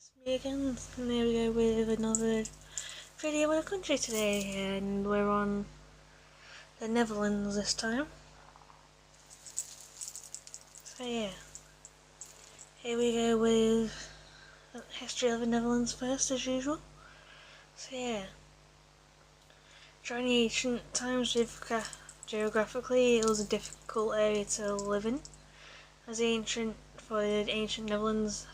It's me again, and here we go with another video on a country today, and we're on the Netherlands this time. So yeah, here we go with the history of the Netherlands first, as usual. So yeah, during the ancient times, geographically it was a difficult area to live in, as the ancient Netherlands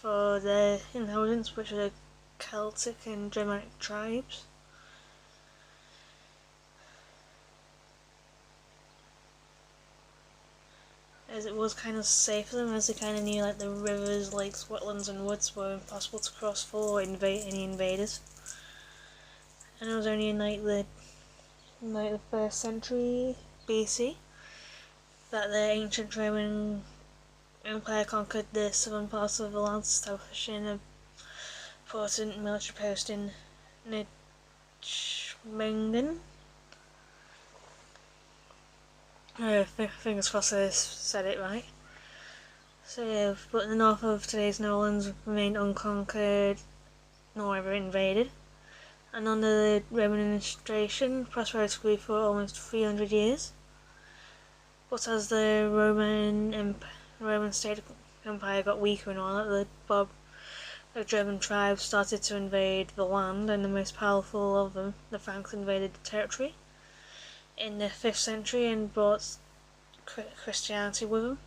for their inhabitants, which are Celtic and Germanic tribes. As it was kind of safe for them, as they kind of knew like the rivers, lakes, wetlands and woods were impossible to cross for any invaders. And it was only in the 1st century BC that the ancient Roman Empire conquered the southern parts of the land, establishing a important military post in Nijmegen. Fingers crossed I said it right. So yeah, but the north of today's Netherlands remained unconquered nor ever invaded, and under the Roman administration, prosperity grew for almost 300 years. But as the Roman state empire got weaker and all that, the German tribes started to invade the land, and the most powerful of them, the Franks, invaded the territory in the 5th century and brought Christianity with them.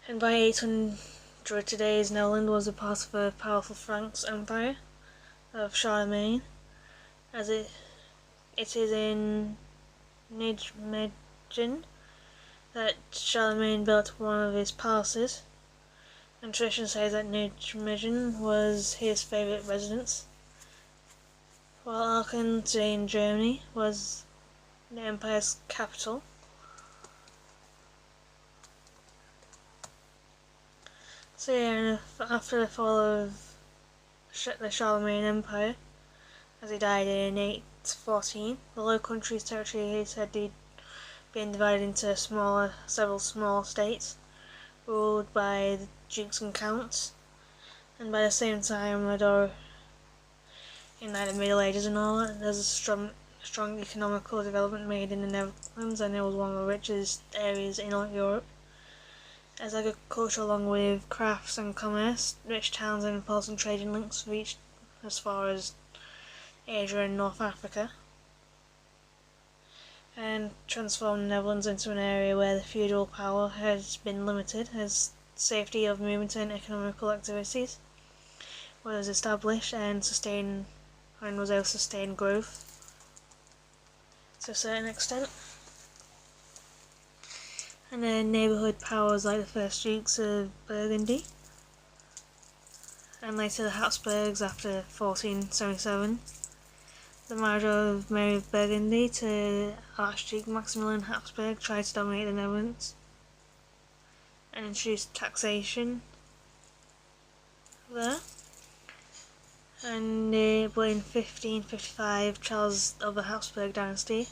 And by 800, today's Netherlands was a part of the powerful Franks Empire of Charlemagne, as it is in Nijmegen that Charlemagne built one of his palaces, and tradition says that Nijmegen was his favourite residence, while Aachen, today in Germany, was the empire's capital. So yeah, after the fall of the Charlemagne Empire, as he died in 814, the Low Countries territory is said to be divided into several small states, ruled by the dukes and counts. And by the same time, in the Middle Ages and all that, there's a strong economical development made in the Netherlands, and it was one of the richest areas in Europe. As agriculture, along with crafts and commerce, rich towns and important trading links reached as far as Asia and North Africa, and transformed the Netherlands into an area where the feudal power has been limited, as safety of movement and economical activities was established and was able to sustain growth to a certain extent. And then neighbourhood powers like the first Dukes of Burgundy, and later the Habsburgs after 1477. The marriage of Mary of Burgundy to Archduke Maximilian Habsburg tried to dominate the Netherlands and introduced taxation there. But in 1555, Charles of the Habsburg dynasty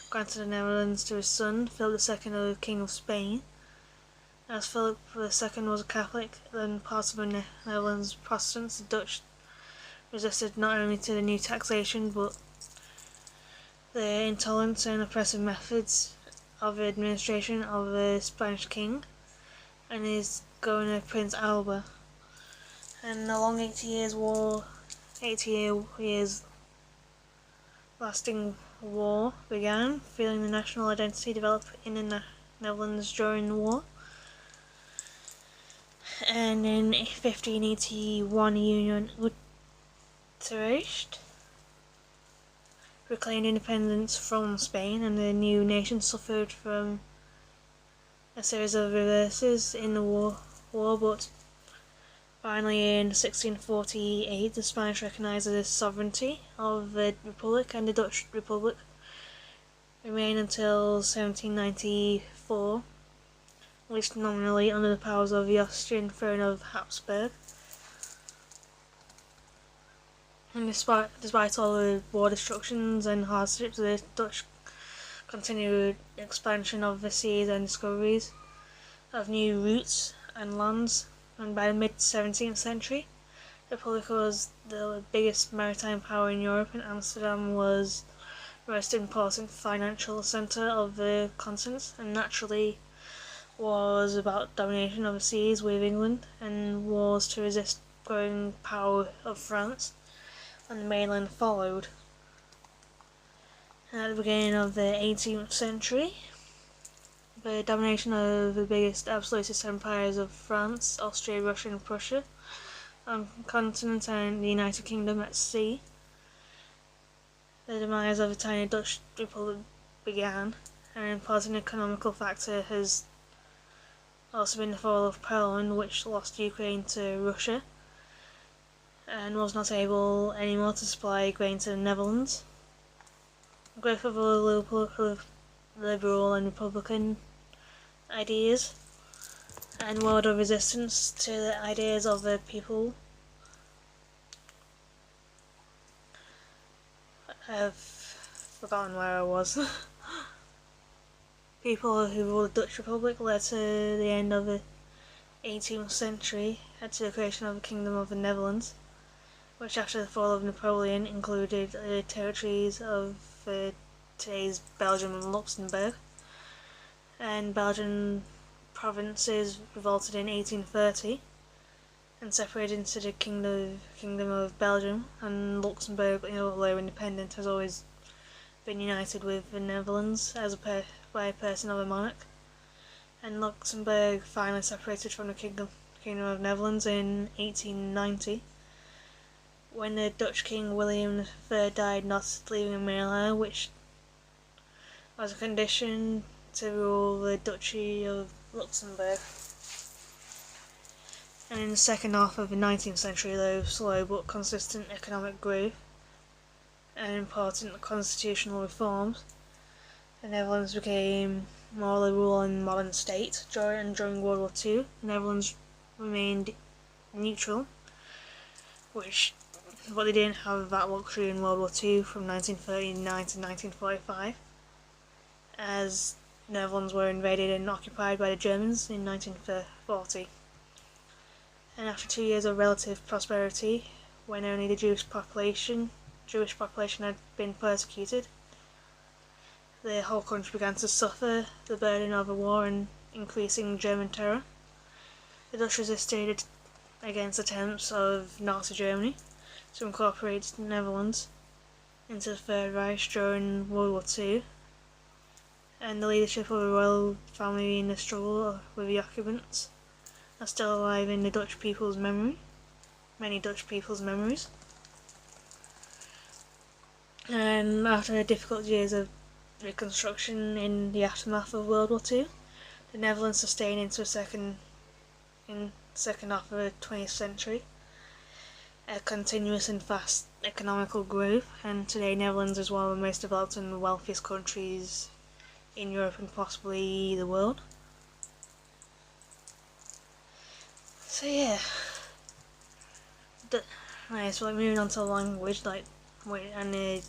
granted the Netherlands to his son, Philip II, King of Spain. As Philip II was a Catholic, then part of the Netherlands Protestants, the Dutch resisted not only to the new taxation, but the intolerant and oppressive methods of the administration of the Spanish king and his governor Prince Alba. And a long 80 years lasting war began, feeling the national identity develop in the Netherlands during the war. And in 1581, Union Utrecht reclaimed independence from Spain, and the new nation suffered from a series of reverses in the war, but finally in 1648 the Spanish recognised the sovereignty of the Republic, and the Dutch Republic remained until 1794, at least nominally, under the powers of the Austrian throne of Habsburg. And despite all the war destructions and hardships, the Dutch continued expansion of the seas and discoveries of new routes and lands, and by the mid-17th century, the Republic was the biggest maritime power in Europe, and Amsterdam was the most important financial centre of the continent, and naturally was about domination of the seas with England, and wars to resist growing power of France on the mainland followed. At the beginning of the 18th century, the domination of the biggest absolutist empires of France, Austria, Russia and Prussia on the continent and the United Kingdom at sea. The demise of the tiny Dutch Republic began, and an important economical factor has also been the fall of Poland, which lost Ukraine to Russia and was not able anymore to supply grain to the Netherlands. The growth of the liberal and republican ideas and world of resistance to the ideas of the people I've forgotten where I was. People who ruled the Dutch Republic led to the end of the 18th century and to the creation of the Kingdom of the Netherlands, which after the fall of Napoleon included the territories of today's Belgium and Luxembourg, and Belgian provinces revolted in 1830 and separated into the Kingdom of Belgium, and Luxembourg, although independent, has always been united with the Netherlands by a person of a monarch, and Luxembourg finally separated from the Kingdom of Netherlands in 1890, when the Dutch King William III died, not leaving a male heir, which was a condition to rule the Duchy of Luxembourg. And in the second half of the 19th century, though slow but consistent economic growth and important constitutional reforms, the Netherlands became more liberal and modern state. During World War II, the Netherlands remained neutral, but they didn't have that luxury in World War II from 1939 to 1945, as the Netherlands were invaded and occupied by the Germans in 1940. And after 2 years of relative prosperity, when only the Jewish population had been persecuted, the whole country began to suffer the burden of a war and increasing German terror. The Dutch resisted against attempts of Nazi Germany to incorporate the Netherlands into the Third Reich during World War II, and the leadership of the royal family in the struggle with the occupants are still alive in the Dutch people's memory, many Dutch people's memories. And after difficult years of reconstruction in the aftermath of World War II, the Netherlands sustained into the second half of the 20th century a continuous and fast economical growth, and today Netherlands is one of the most developed and wealthiest countries in Europe and possibly the world. So yeah, so moving on to language, and I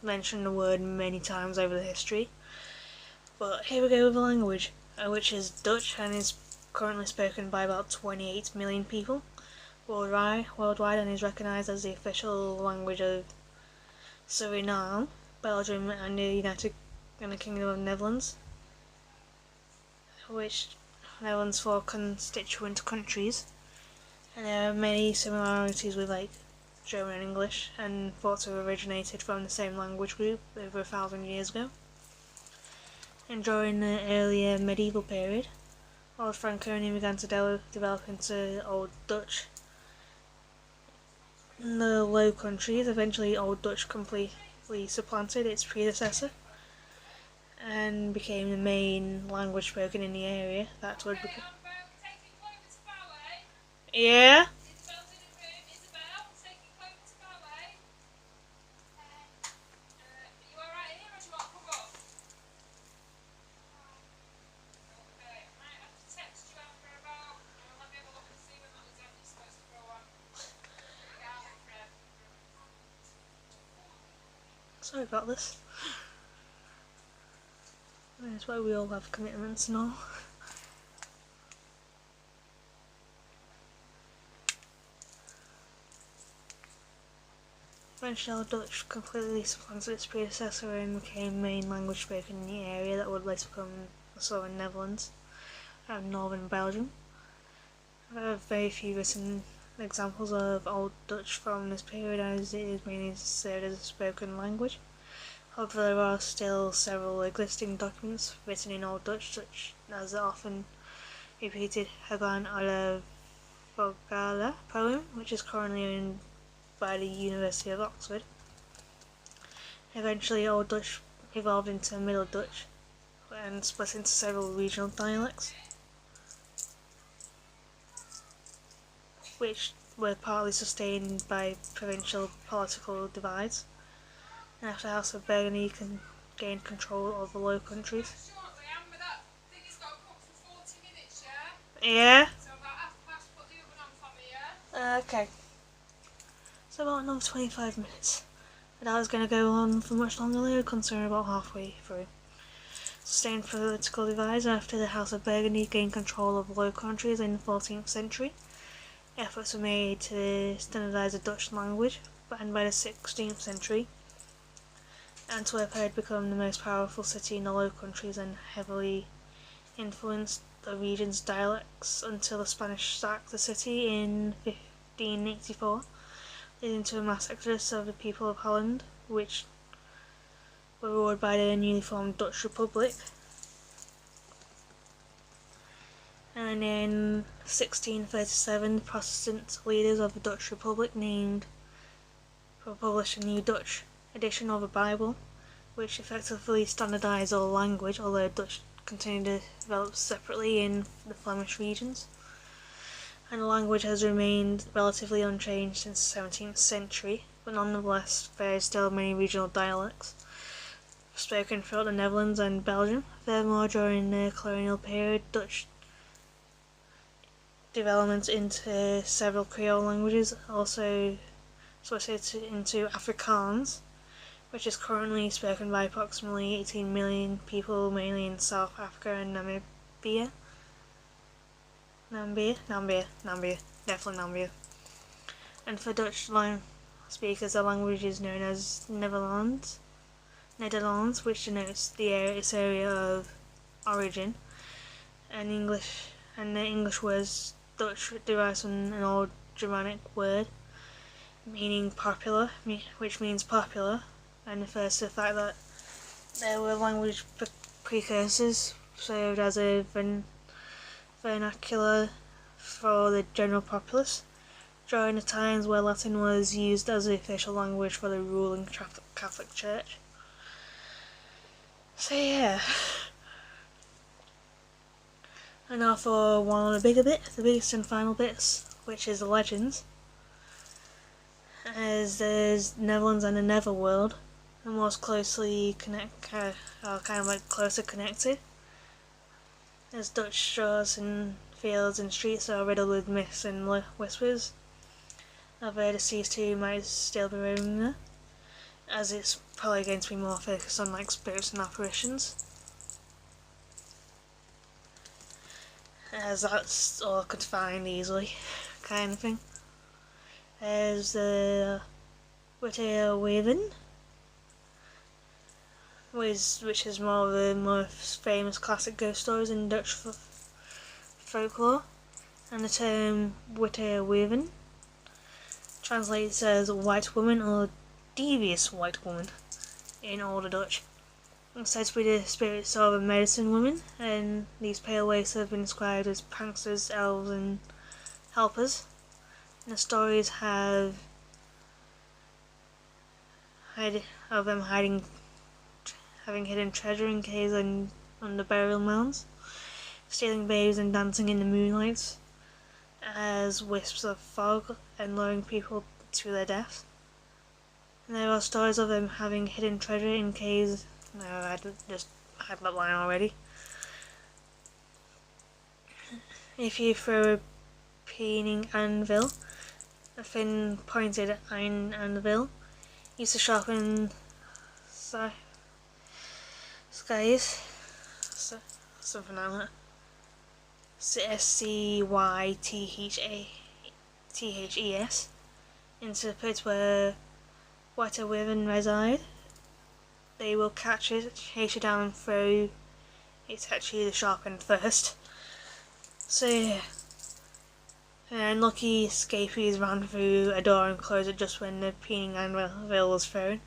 mentioned the word many times over the history, but here we go with the language, which is Dutch and is currently spoken by about 28 million people worldwide, and is recognised as the official language of Suriname, Belgium and the Kingdom of Netherlands, which Netherlands four constituent countries, and there are many similarities with German and English, and thought to have originated from the same language group over 1,000 years ago. And during the earlier medieval period, Old Franconian began to develop into Old Dutch. In the Low Countries, eventually Old Dutch completely supplanted its predecessor and became the main language spoken in the area. That would become... Yeah? Sorry about this. That's why we all have commitments and all. French Old Dutch completely supplanted its predecessor and became main language spoken in the area that would later become the southern Netherlands and northern Belgium. There are very few written examples of Old Dutch from this period, as it is mainly served as a spoken language. However, there are still several existing documents written in Old Dutch, such as the often repeated Hagan alle Vogale poem, which is currently owned by the University of Oxford. Eventually, Old Dutch evolved into Middle Dutch and split into several regional dialects, which were partly sustained by provincial political divides. And after the House of Burgundy gained control of the Low Countries. Yeah? Okay. So about another 25 minutes. But I was going to go on for much longer later, considering about halfway through. Sustained political divides after the House of Burgundy gained control of the Low Countries in the 14th century. Efforts were made to standardise the Dutch language, and by the 16th century, Antwerp had become the most powerful city in the Low Countries and heavily influenced the region's dialects until the Spanish sacked the city in 1584, leading to a mass exodus of the people of Holland, which were ruled by the newly formed Dutch Republic. And in 1637, the Protestant leaders of the Dutch Republic published a new Dutch edition of the Bible, which effectively standardised the language, although Dutch continued to develop separately in the Flemish regions. And the language has remained relatively unchanged since the 17th century, but nonetheless there are still many regional dialects spoken throughout the Netherlands and Belgium. Furthermore, during the colonial period, Dutch development into several Creole languages also split into Afrikaans, which is currently spoken by approximately 18 million people, mainly in South Africa and Namibia. Definitely Namibia. And for Dutch speakers, the language is known as Netherlands, which denotes its area of origin. And the English words Dutch derives from an old Germanic word meaning popular, which means popular, and refers to the fact that there were language precursors served as a vernacular for the general populace during the times where Latin was used as the official language for the ruling Catholic Church. So yeah. And now for one of the biggest and final bits, which is the legends. As there's Netherlands and the Netherworld, are most closely closer connected. As Dutch shores and fields and streets are riddled with myths and whispers, although the seas too might still be roaming there, as it's probably going to be more focused on like spirits and apparitions, as that's all I could find easily, kind of thing. There's the Witte Weven, which is more of the most famous classic ghost stories in Dutch folklore, and the term Witte Weven translates as white woman or devious white woman in older Dutch. It's said to be the spirits of a medicine woman, and these pale waifs have been described as pranksters, elves, and helpers. And the stories have of them having hidden treasure in caves and under burial mounds, stealing babes and dancing in the moonlight as wisps of fog and luring people to their death. And there are stories of them having hidden treasure in caves. No, I just had that line already. If you throw a peening anvil, a thin pointed iron anvil, used to sharpen skies, something like that. SCYTHES into the pit where what a wyvern reside, they will catch it, chase it down and throw it at you the sharp end first. So yeah, unlucky escapees ran through a door and closed it just when the peening anvil was thrown.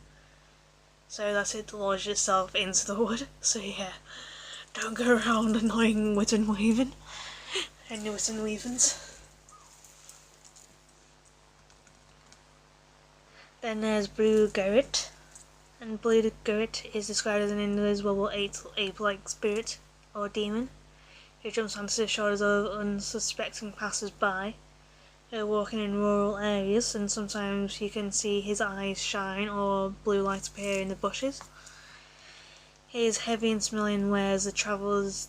So that's it, lodged itself into the wood. So yeah, don't go around annoying Witten Weaving and Witten Weavens. Then there's Blue Garret, and Blue Garret is described as an invisible ape-like spirit or demon who jumps onto the shoulders of unsuspecting passers-by walking in rural areas, and sometimes you can see his eyes shine or blue light appear in the bushes. He is heavy and smelly and wears the travellers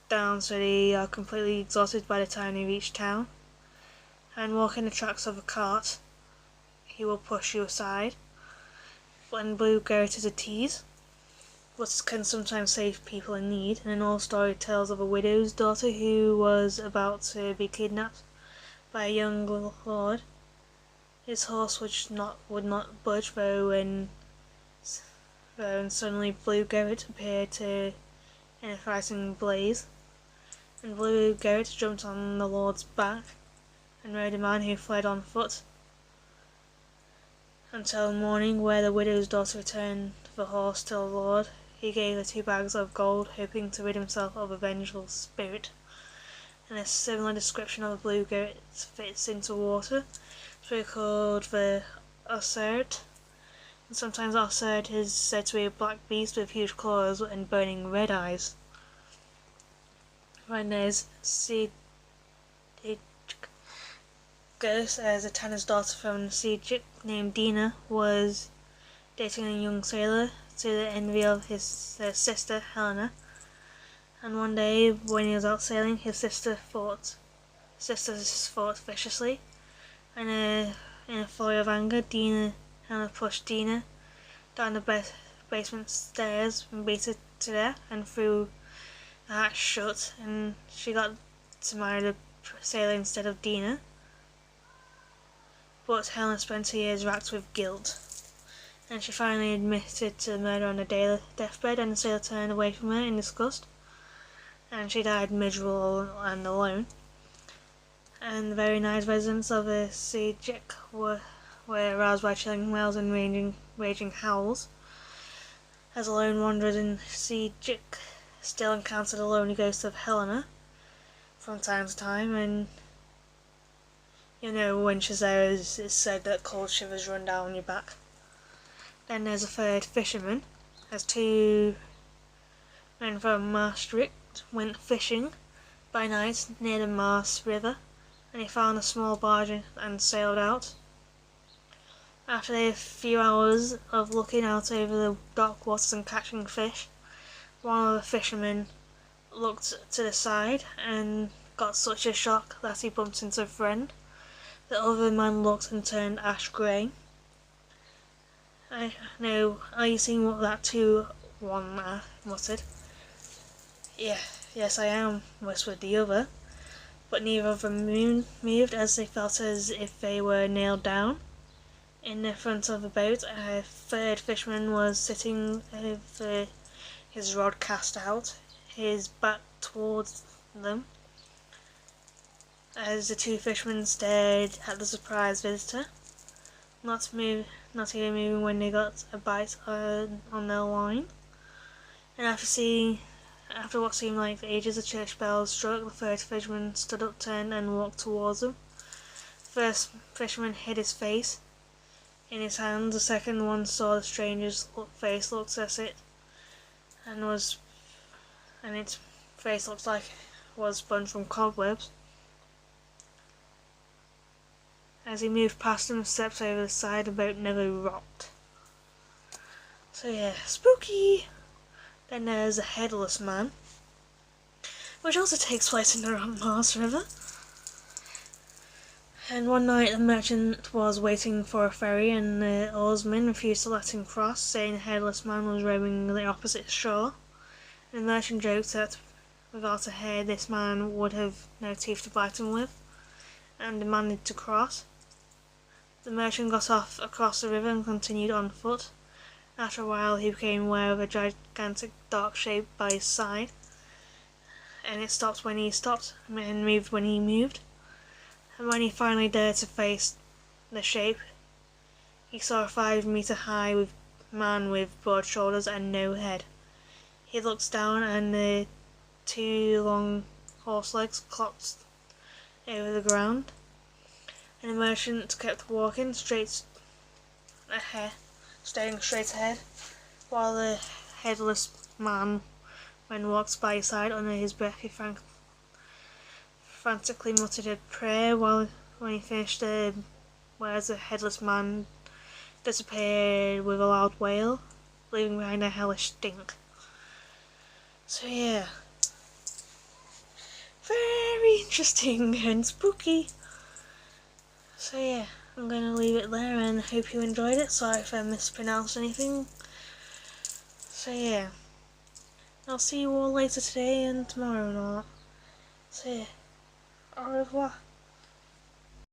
down so they are completely exhausted by the time they reach town. And walking the tracks of a cart, he will push you aside. When Blue Garret is a tease, but can sometimes save people in need, and an old story tells of a widow's daughter who was about to be kidnapped by a young lord. His horse would not budge though, and suddenly Blue Garret appeared in a frightening blaze, and Blue Garret jumped on the lord's back and rode a man who fled on foot until morning, where the widow's daughter returned the horse to the lord. He gave her 2 bags of gold, hoping to rid himself of a vengeful spirit. And a similar description of the Blue Garret fits into water, so called the Ossert. And sometimes Ossert is said to be a black beast with huge claws and burning red eyes. Right, there's Siege Ghost, as a tanner's daughter from Siege named Dina was dating a young sailor to the envy of his sister Helena. And one day, when he was out sailing, his sisters fought viciously, and in a flurry of anger, Helena pushed Dina down the basement stairs and beat her to death, and threw the hatch shut, and she got to marry the sailor instead of Dina. But Helena spent 2 years racked with guilt, and she finally admitted to the murder on her deathbed, and the sailor turned away from her in disgust, and she died miserable and alone. And the very nice residents of the Siege were aroused by chilling wails and raging howls. As a lone wanderer in Siege still encountered the lonely ghost of Helena from time to time, and you know, when she's there, it's said that cold shivers run down your back. Then there's a third fisherman, as 2 men from Maastricht went fishing by night near the Maas River, and he found a small barge and sailed out. After a few hours of looking out over the dark waters and catching fish, one of the fishermen looked to the side and got such a shock that he bumped into a friend. The other man looked and turned ash grey. "I know, are you seeing what that too?" one muttered. Yes I am," whispered the other, but neither of them moved, as they felt as if they were nailed down. In the front of the boat, a third fisherman was sitting with his rod cast out, his back towards them, as the 2 fishermen stared at the surprised visitor, not even moving when they got a bite on their line. And after what seemed like ages, the church bells struck. The third fisherman stood up, turned, and walked towards them. The first fisherman hid his face in his hands. The second one saw the stranger's face, looked at it, and its face looked like it was spun from cobwebs. As he moved past him, steps over the side, the boat never rocked. So yeah, spooky! Then there's a headless man, which also takes place in the Maas River. And one night the merchant was waiting for a ferry, and the oarsman refused to let him cross, saying the headless man was roaming the opposite shore. And the merchant joked that without a hair this man would have no teeth to bite him with, and demanded to cross. The merchant got off across the river and continued on foot. After a while he became aware of a gigantic dark shape by his side, and it stopped when he stopped and moved when he moved. And when he finally dared to face the shape, he saw a 5-meter high man with broad shoulders and no head. He looked down and the 2 long horse legs clocked over the ground, and the merchant kept walking straight ahead, staring straight ahead, while the headless man, when walked by his side under his breath, he frantically muttered a prayer. When he finished the words, the headless man disappeared with a loud wail, leaving behind a hellish stink. So yeah, very interesting and spooky. So yeah, I'm going to leave it there and hope you enjoyed it. Sorry if I mispronounced anything. So yeah, I'll see you all later today and tomorrow and all that. So yeah, au revoir.